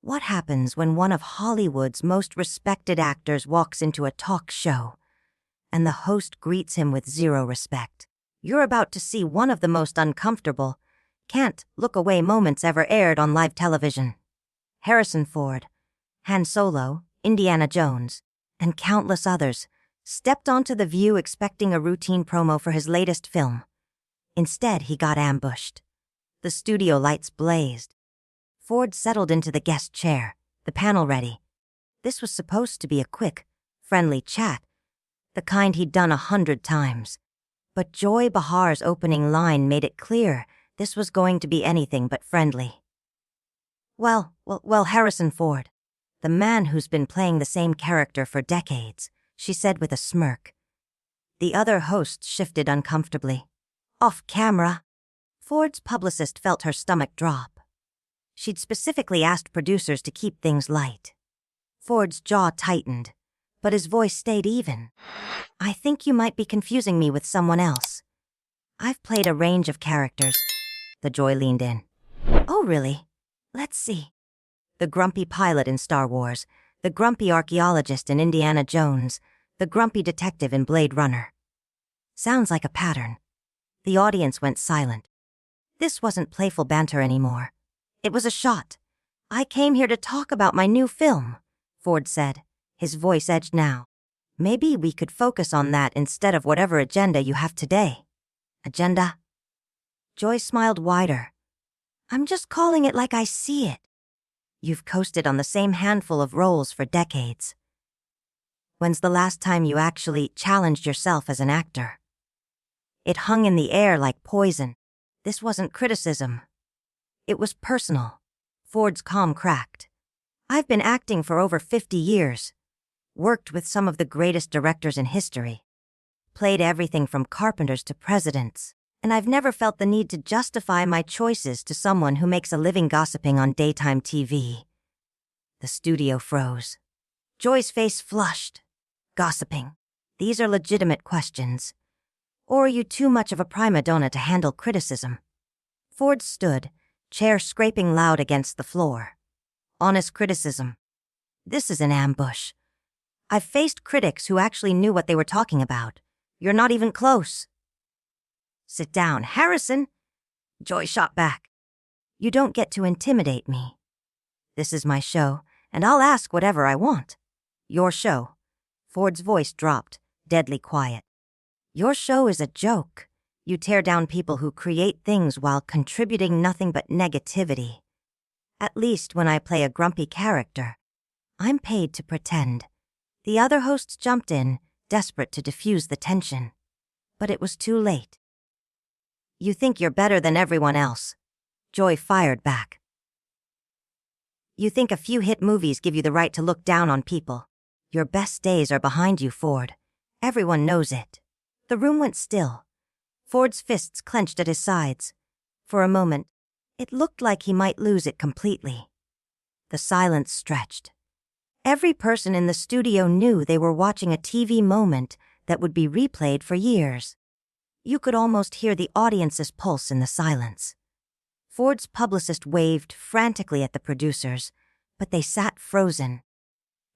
What happens when one of Hollywood's most respected actors walks into a talk show and the host greets him with zero respect? You're about to see one of the most uncomfortable, can't look away moments ever aired on live television. Harrison Ford, Han Solo, Indiana Jones, and countless others stepped onto The View expecting a routine promo for his latest film. Instead, he got ambushed. The studio lights blazed. Ford settled into the guest chair, the panel ready. This was supposed to be a quick, friendly chat, the kind he'd done 100 times. But Joy Behar's opening line made it clear this was going to be anything but friendly. Well, Harrison Ford, the man who's been playing the same character for decades, she said with a smirk. The other host shifted uncomfortably. Off camera. Ford's publicist felt her stomach drop. She'd specifically asked producers to keep things light. Ford's jaw tightened, but his voice stayed even. I think you might be confusing me with someone else. I've played a range of characters. The Joy leaned in. Oh, really? Let's see. The grumpy pilot in Star Wars, the grumpy archaeologist in Indiana Jones, the grumpy detective in Blade Runner. Sounds like a pattern. The audience went silent. This wasn't playful banter anymore. It was a shot. I came here to talk about my new film, Ford said, his voice edged now. Maybe we could focus on that instead of whatever agenda you have today. Agenda? Joy smiled wider. I'm just calling it like I see it. You've coasted on the same handful of roles for decades. When's the last time you actually challenged yourself as an actor? It hung in the air like poison. This wasn't criticism. It was personal. Ford's calm cracked. I've been acting for over 50 years. Worked with some of the greatest directors in history. Played everything from carpenters to presidents. And I've never felt the need to justify my choices to someone who makes a living gossiping on daytime TV. The studio froze. Joy's face flushed. Gossiping. These are legitimate questions. Or are you too much of a prima donna to handle criticism? Ford stood, chair scraping loud against the floor. Honest criticism. This is an ambush. I've faced critics who actually knew what they were talking about. You're not even close. Sit down, Harrison. Joy shot back. You don't get to intimidate me. This is my show, and I'll ask whatever I want. Your show. Ford's voice dropped, deadly quiet. Your show is a joke. You tear down people who create things while contributing nothing but negativity. At least when I play a grumpy character, I'm paid to pretend. The other hosts jumped in, desperate to diffuse the tension. But it was too late. You think you're better than everyone else. Joy fired back. You think a few hit movies give you the right to look down on people. Your best days are behind you, Ford. Everyone knows it. The room went still. Ford's fists clenched at his sides. For a moment, it looked like he might lose it completely. The silence stretched. Every person in the studio knew they were watching a TV moment that would be replayed for years. You could almost hear the audience's pulse in the silence. Ford's publicist waved frantically at the producers, but they sat frozen,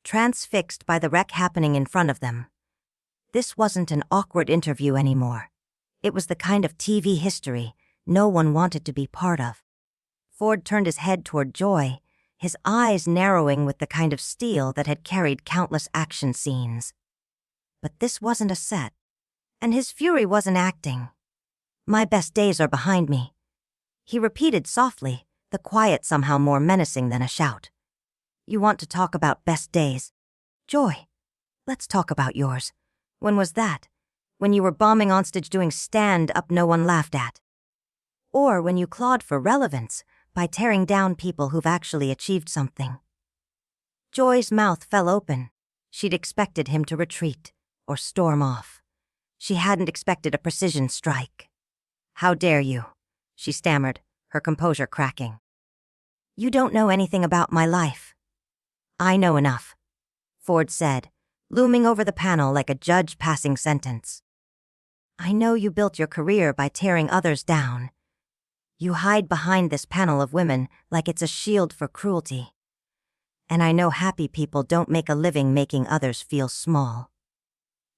transfixed by the wreck happening in front of them. This wasn't an awkward interview anymore. It was the kind of TV history no one wanted to be part of. Ford turned his head toward Joy, his eyes narrowing with the kind of steel that had carried countless action scenes. But this wasn't a set, and his fury wasn't acting. My best days are behind me. He repeated softly, the quiet somehow more menacing than a shout. You want to talk about best days? Joy, let's talk about yours. When was that? When you were bombing onstage doing stand-up no one laughed at? Or when you clawed for relevance by tearing down people who've actually achieved something? Joy's mouth fell open. She'd expected him to retreat or storm off. She hadn't expected a precision strike. How dare you? She stammered, her composure cracking. You don't know anything about my life. I know enough, Ford said, looming over the panel like a judge passing sentence. I know you built your career by tearing others down. You hide behind this panel of women like it's a shield for cruelty. And I know happy people don't make a living making others feel small.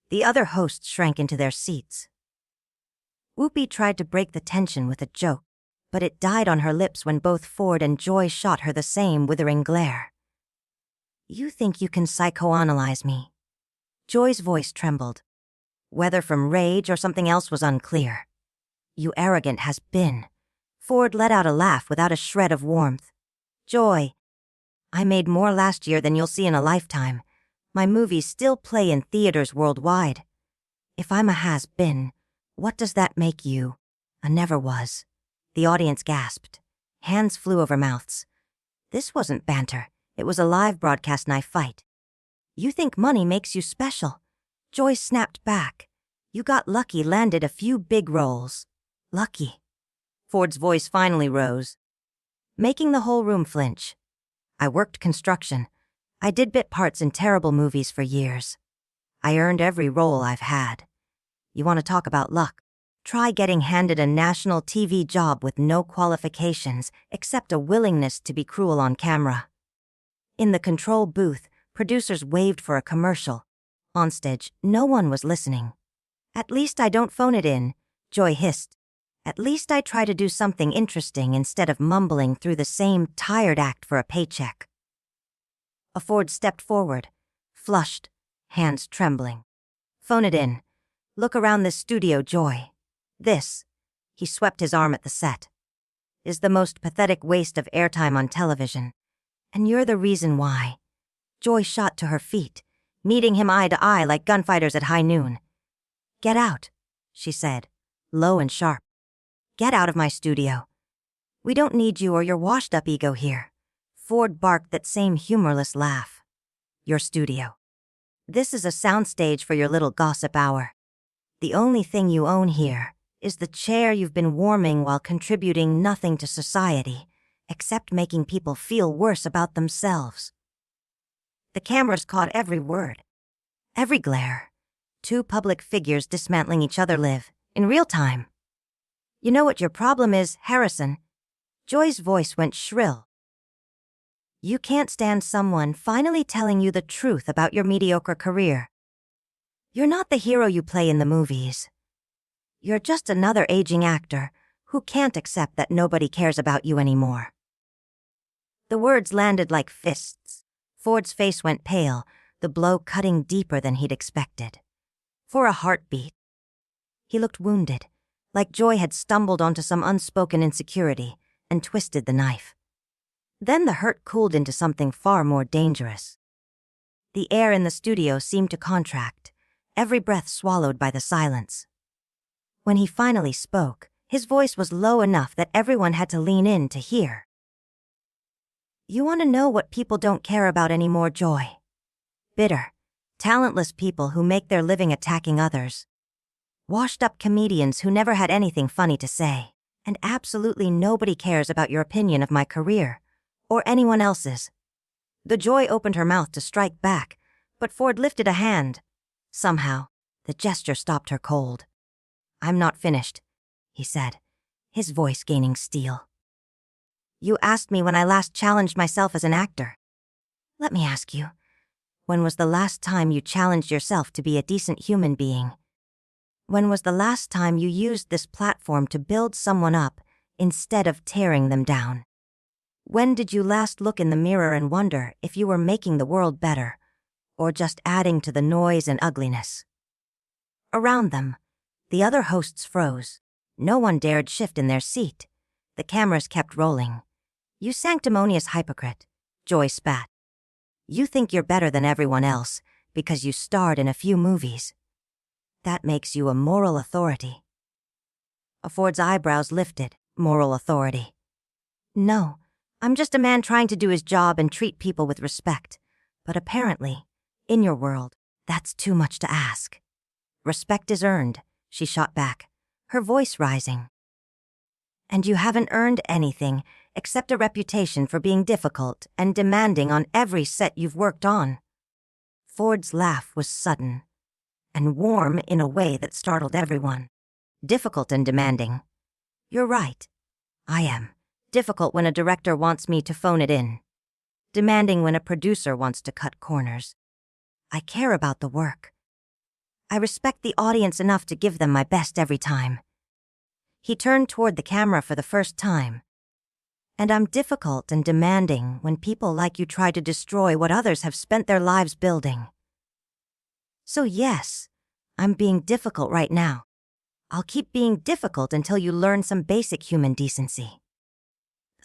The other hosts shrank into their seats. Whoopi tried to break the tension with a joke, but it died on her lips when both Ford and Joy shot her the same withering glare. You think you can psychoanalyze me? Joy's voice trembled. Whether from rage or something else was unclear. You arrogant has-been. Ford let out a laugh without a shred of warmth. Joy, I made more last year than you'll see in a lifetime. My movies still play in theaters worldwide. If I'm a has-been, what does that make you? A never was. The audience gasped. Hands flew over mouths. This wasn't banter. It was a live broadcast knife fight. You think money makes you special. Joy snapped back. You got lucky, landed a few big roles. Lucky. Ford's voice finally rose, making the whole room flinch. I worked construction. I did bit parts in terrible movies for years. I earned every role I've had. You want to talk about luck? Try getting handed a national TV job with no qualifications except a willingness to be cruel on camera. In the control booth, producers waved for a commercial. Onstage, no one was listening. At least I don't phone it in, Joy hissed. At least I try to do something interesting instead of mumbling through the same tired act for a paycheck. A Ford stepped forward, flushed, hands trembling. Phone it in. Look around this studio, Joy. This, he swept his arm at the set, is the most pathetic waste of airtime on television. And you're the reason why. Joy shot to her feet, meeting him eye to eye like gunfighters at high noon. Get out, she said, low and sharp. Get out of my studio. We don't need you or your washed-up ego here. Ford barked that same humorless laugh. Your studio. This is a soundstage for your little gossip hour. The only thing you own here is the chair you've been warming while contributing nothing to society, except making people feel worse about themselves. The cameras caught every word, every glare. Two public figures dismantling each other live, in real time. You know what your problem is, Harrison? Joy's voice went shrill. You can't stand someone finally telling you the truth about your mediocre career. You're not the hero you play in the movies. You're just another aging actor who can't accept that nobody cares about you anymore. The words landed like fists. Ford's face went pale, the blow cutting deeper than he'd expected. For a heartbeat. He looked wounded, like Joy had stumbled onto some unspoken insecurity and twisted the knife. Then the hurt cooled into something far more dangerous. The air in the studio seemed to contract, every breath swallowed by the silence. When he finally spoke, his voice was low enough that everyone had to lean in to hear. You want to know what people don't care about anymore, Joy? Bitter, talentless people who make their living attacking others. Washed-up comedians who never had anything funny to say, and absolutely nobody cares about your opinion of my career, or anyone else's. The Joy opened her mouth to strike back, but Ford lifted a hand. Somehow, the gesture stopped her cold. I'm not finished, he said, his voice gaining steel. You asked me when I last challenged myself as an actor. Let me ask you, when was the last time you challenged yourself to be a decent human being? When was the last time you used this platform to build someone up instead of tearing them down? When did you last look in the mirror and wonder if you were making the world better, or just adding to the noise and ugliness? Around them, the other hosts froze. No one dared shift in their seat. The cameras kept rolling. You sanctimonious hypocrite, Joy spat. You think you're better than everyone else because you starred in a few movies. That makes you a moral authority. Ford's eyebrows lifted. Moral authority. No, I'm just a man trying to do his job and treat people with respect. But apparently, in your world, that's too much to ask. Respect is earned, she shot back, her voice rising. And you haven't earned anything except a reputation for being difficult and demanding on every set you've worked on. Ford's laugh was sudden and warm in a way that startled everyone. Difficult and demanding. You're right. I am. Difficult when a director wants me to phone it in. demanding when a producer wants to cut corners. I care about the work. I respect the audience enough to give them my best every time. He turned toward the camera for the first time. And I'm difficult and demanding when people like you try to destroy what others have spent their lives building. So yes, I'm being difficult right now. I'll keep being difficult until you learn some basic human decency.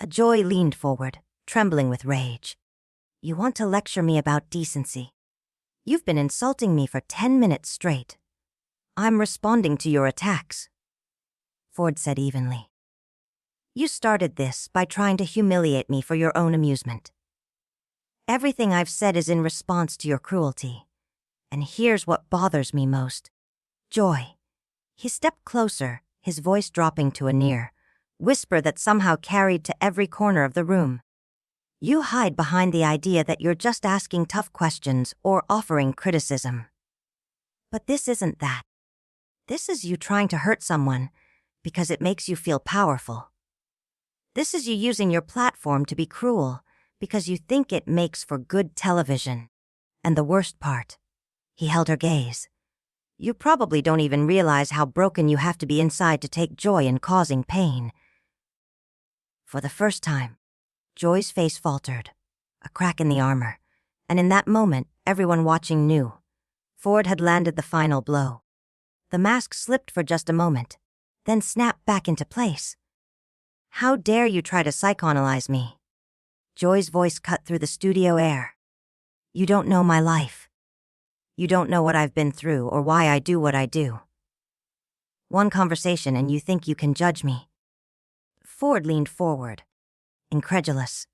Joy leaned forward, trembling with rage. You want to lecture me about decency? You've been insulting me for 10 minutes straight. I'm responding to your attacks, Ford said evenly. You started this by trying to humiliate me for your own amusement. Everything I've said is in response to your cruelty. And here's what bothers me most. Joy. He stepped closer, his voice dropping to a near whisper that somehow carried to every corner of the room. You hide behind the idea that you're just asking tough questions or offering criticism. But this isn't that. This is you trying to hurt someone because it makes you feel powerful. This is you using your platform to be cruel because you think it makes for good television. And the worst part, he held her gaze. You probably don't even realize how broken you have to be inside to take joy in causing pain. For the first time, Joy's face faltered, a crack in the armor, and in that moment, everyone watching knew. Ford had landed the final blow. The mask slipped for just a moment, then snapped back into place. How dare you try to psychoanalyze me? Joy's voice cut through the studio air. You don't know my life. You don't know what I've been through or why I do what I do. One conversation and you think you can judge me. Ford leaned forward, incredulous.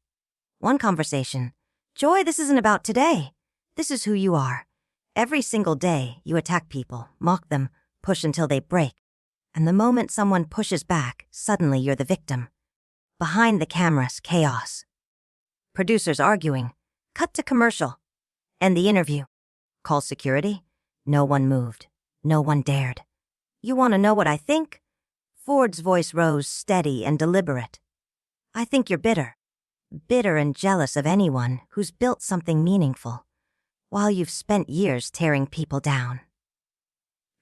One conversation. Joy, this isn't about today. This is who you are. Every single day, you attack people, mock them, push until they break. And the moment someone pushes back, suddenly you're the victim. Behind the cameras, chaos. Producers arguing. Cut to commercial. End the interview. Call security. No one moved. No one dared. You want to know what I think? Ford's voice rose, steady and deliberate. I think you're bitter. Bitter and jealous of anyone who's built something meaningful, while you've spent years tearing people down.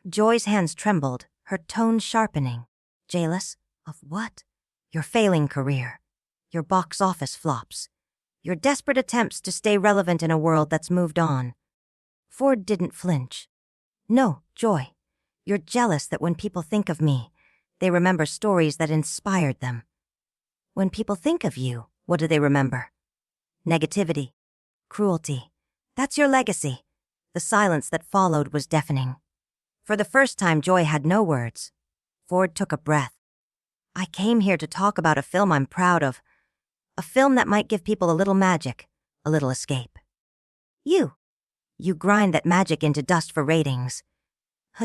Joy's hands trembled, her tone sharpening. Jealous? Of what? Your failing career. Your box office flops. Your desperate attempts to stay relevant in a world that's moved on. Ford didn't flinch. No, Joy. You're jealous that when people think of me, they remember stories that inspired them. When people think of you, what do they remember? Negativity. Cruelty. That's your legacy. The silence that followed was deafening. For the first time, Joy had no words. Ford took a breath. I came here to talk about a film I'm proud of. A film that might give people a little magic, a little escape. You grind that magic into dust for ratings.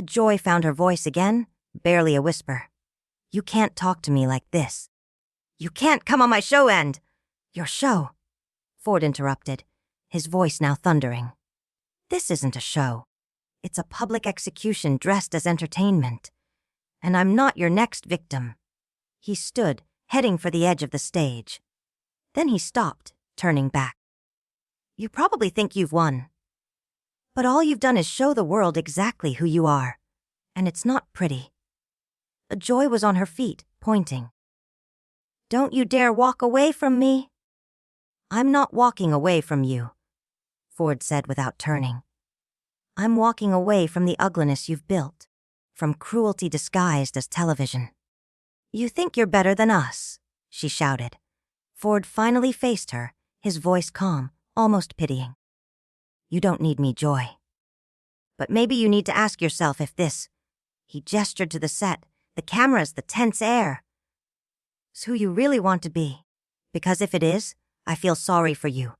Joy found her voice again, barely a whisper. You can't talk to me like this. You can't come on my show end. Your show, Ford interrupted, his voice now thundering. This isn't a show. It's a public execution dressed as entertainment. And I'm not your next victim. He stood, heading for the edge of the stage. Then he stopped, turning back. You probably think you've won. But all you've done is show the world exactly who you are. And it's not pretty. Joy was on her feet, pointing. Don't you dare walk away from me. I'm not walking away from you, Ford said without turning. I'm walking away from the ugliness you've built, from cruelty disguised as television. You think you're better than us, she shouted. Ford finally faced her, his voice calm, almost pitying. You don't need me, Joy. But maybe you need to ask yourself if this, he gestured to the set, the cameras, the tense air, is who you really want to be. Because if it is, I feel sorry for you.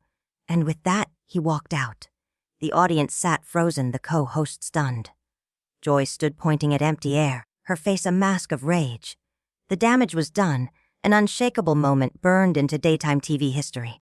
And with that, he walked out. The audience sat frozen, the co-host stunned. Joy stood pointing at empty air, her face a mask of rage. The damage was done, an unshakable moment burned into daytime TV history.